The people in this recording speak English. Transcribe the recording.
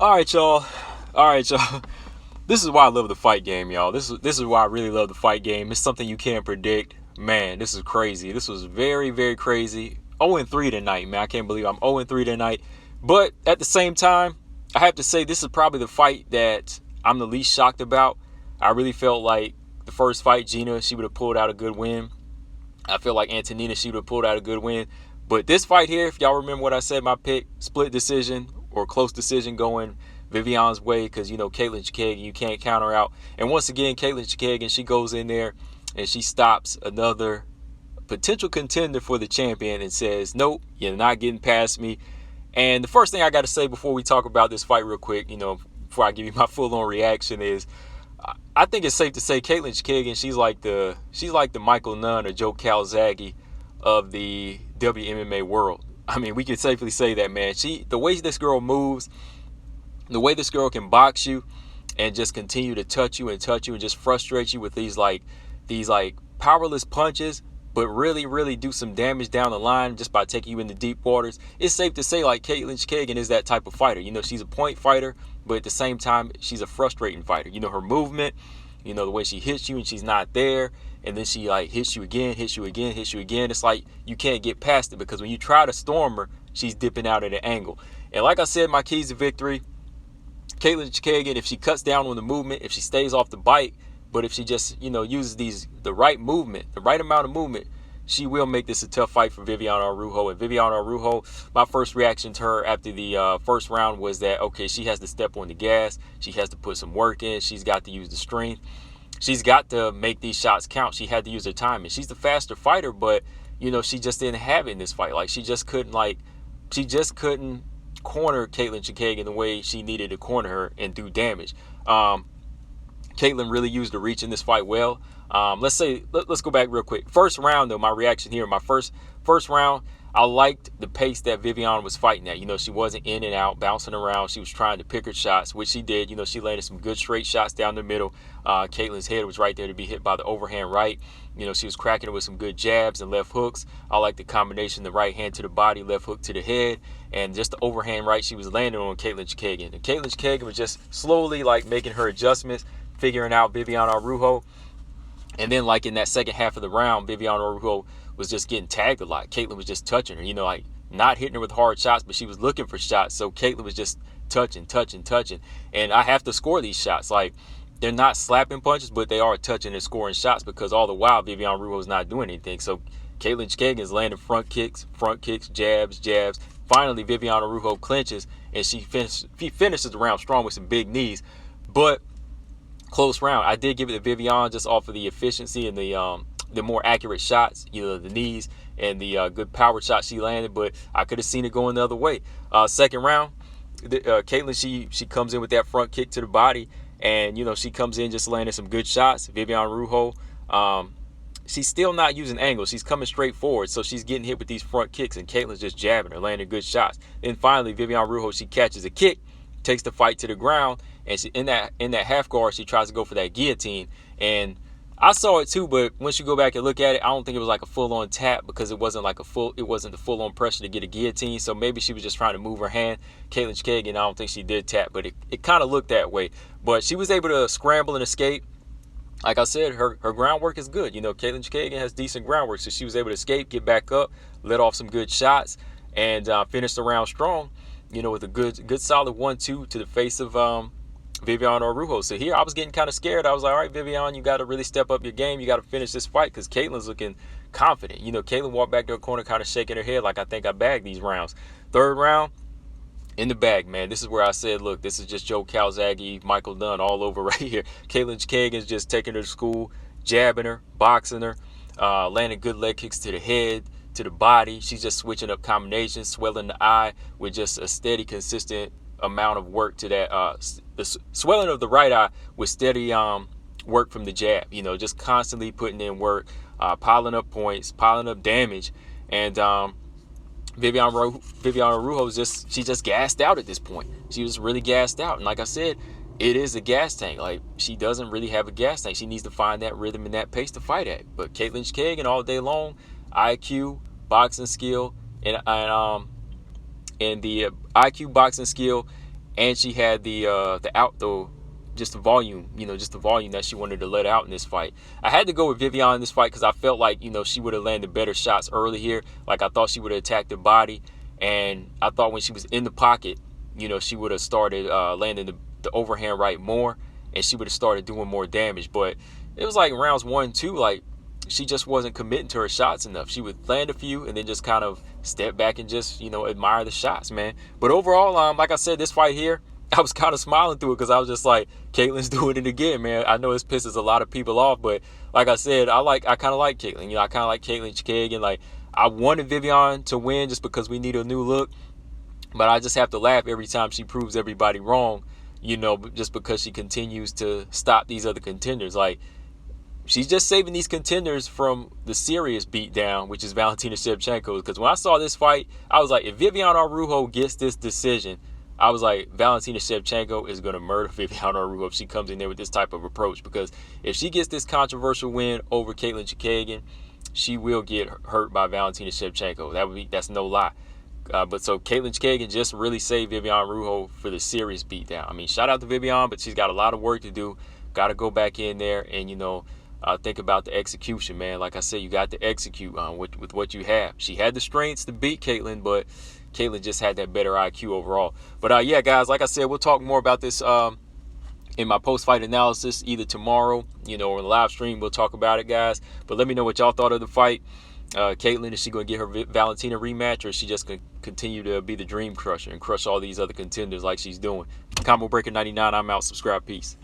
All right, y'all. All right, y'all. This is why I love the fight game, y'all. This is why I really love the fight game. It's something you can't predict. Man, this is crazy. This was very, very crazy. 0-3 tonight, man. I can't believe I'm 0-3 tonight. But at the same time, I have to say this is probably the fight that I'm the least shocked about. I really felt like the first fight, Gina, she would have pulled out a good win. I feel like Antonina, she would have pulled out a good win. But this fight here, if y'all remember what I said, my pick, split decision or close decision going Viviane's way, because, Katlyn Chookagian, you can't counter out. And once again, Katlyn Chookagian, she goes in there and she stops another potential contender for the champion and says, nope, you're not getting past me. And the first thing I got to say before we talk about this fight real quick, before I give you my full-on reaction is, I think it's safe to say Katlyn Chookagian, she's like the Michael Nunn or Joe Calzaghe of the WMMA world. I mean, we can safely say that, man. The way this girl moves, the way this girl can box you and just continue to touch you and just frustrate you with these powerless punches, but really, really do some damage down the line just by taking you into deep waters. It's safe to say like Katlyn Chookagian is that type of fighter. She's a point fighter, but at the same time, she's a frustrating fighter. Her movement, the way she hits you and she's not there, and then she hits you again. It's like you can't get past it because when you try to storm her, she's dipping out at an angle. And like I said, my keys to victory, Katlyn Chookagian, if she cuts down on the movement, if she stays off the bite, but if she just, uses the right movement, the right amount of movement, she will make this a tough fight for Vivane Araujo. And Vivane Araujo, my first reaction to her after the first round was that, okay, she has to step on the gas. She has to put some work in. She's got to use the strength. She's got to make these shots count. She had to use her timing. She's the faster fighter, but, she just didn't have it in this fight. She just couldn't corner Katlyn Chookagian the way she needed to corner her and do damage. Katlyn really used the reach in this fight well. Let's go back real quick. First round, though, my reaction here, my first round, I liked the pace that Viviane was fighting at. She wasn't in and out, bouncing around. She was trying to pick her shots, which she did. She landed some good straight shots down the middle. Katlyn's head was right there to be hit by the overhand right. She was cracking it with some good jabs and left hooks. I like the combination, the right hand to the body, left hook to the head, and just the overhand right she was landing on Katlyn Chookagian. And Katlyn Chookagian was just slowly making her adjustments, figuring out Vivane Araujo. And then in that second half of the round, Vivane Araujo was just getting tagged a lot. Katlyn was just touching her, not hitting her with hard shots, but she was looking for shots. So Katlyn was just touching. And I have to score these shots. They're not slapping punches, but they are touching and scoring shots because all the while Vivane Araujo is not doing anything. So Katlyn Chookagian is landing front kicks, jabs. Finally, Vivane Araujo clinches, and she finishes the round strong with some big knees. But close round. I did give it to Viviane just off of the efficiency and the more accurate shots, the knees and the good power shots she landed, but I could have seen it going the other way. Second round, Katlyn, she comes in with that front kick to the body, and she comes in just landing some good shots. Vivane Araujo, she's still not using angles. She's coming straight forward, so she's getting hit with these front kicks, and Katlyn's just jabbing her, landing good shots. Then finally, Vivane Araujo, she catches a kick, takes the fight to the ground, and she, in that half guard, she tries to go for that guillotine. And I saw it too, but once you go back and look at it, I don't think it was a full-on tap because it wasn't the full-on pressure to get a guillotine. So maybe she was just trying to move her hand. Katlyn Chookagian, I don't think she did tap, but it kind of looked that way. But she was able to scramble and escape. Like I said, her groundwork is good. Katlyn Chookagian has decent groundwork, so she was able to escape, get back up, let off some good shots, and finish the round strong. With a good solid 1-2 to the face of Vivane Araujo. So here I was getting kind of scared. I was like, all right, Viviane, you got to really step up your game. You got to finish this fight because Katlyn's looking confident. Katlyn walked back to her corner kind of shaking her head like, I think I bagged these rounds. Third round, in the bag, man. This is where I said, look, this is just Joe Calzaghe, Michael Nunn all over right here. Katlyn Chookagian's just taking her to school, jabbing her, boxing her, landing good leg kicks to the head, to the body. She's just switching up combinations, swelling the eye with just a steady, consistent amount of work to that. The swelling of the right eye with steady work from the jab. Just constantly putting in work, piling up points, piling up damage. And Vivane Araujo she just gassed out at this point. She was really gassed out. And like I said, it is a gas tank. She doesn't really have a gas tank. She needs to find that rhythm and that pace to fight at. But Katlyn Chookagian all day long, IQ, boxing skill, and the IQ, boxing skill, and she had just the volume, just the volume that she wanted to let out in this fight. I had to go with Viviane in this fight because I felt like, she would have landed better shots early here. Like, I thought she would have attacked the body, and I thought when she was in the pocket, she would have started landing the overhand right more, and she would have started doing more damage. But it was like rounds 1 and 2, like, she just wasn't committing to her shots enough. She would land a few and then just kind of step back and just, admire the shots, man. But overall, like I said, this fight here, I was kind of smiling through it because I was just like, Katlyn's doing it again, man. I know this pisses a lot of people off, but like I said, I kind of like Katlyn. I kind of like Katlyn Chookagian. Like, I wanted Viviane to win just because we need a new look, but I just have to laugh every time she proves everybody wrong, just because she continues to stop these other contenders. Like, she's just saving these contenders from the serious beatdown, which is Valentina Shevchenko. Because when I saw this fight, I was like, if Vivane Araujo gets this decision, I was like, Valentina Shevchenko is going to murder Vivane Araujo if she comes in there with this type of approach. Because if she gets this controversial win over Katlyn Chookagian, she will get hurt by Valentina Shevchenko. That's no lie. But so Katlyn Chookagian just really saved Vivane Araujo for the serious beatdown. I mean, shout out to Viviane, but she's got a lot of work to do. Got to go back in there and, think about the execution, man. Like I said, you got to execute with what you have. She had the strengths to beat Katlyn, but Katlyn just had that better IQ overall. But yeah, guys, like I said, we'll talk more about this in my post-fight analysis either tomorrow, or in the live stream. We'll talk about it, guys. But let me know what y'all thought of the fight. Katlyn, is she going to get her Valentina rematch, or is she just going to continue to be the dream crusher and crush all these other contenders like she's doing? Combo Breaker 99, I'm out. Subscribe. Peace.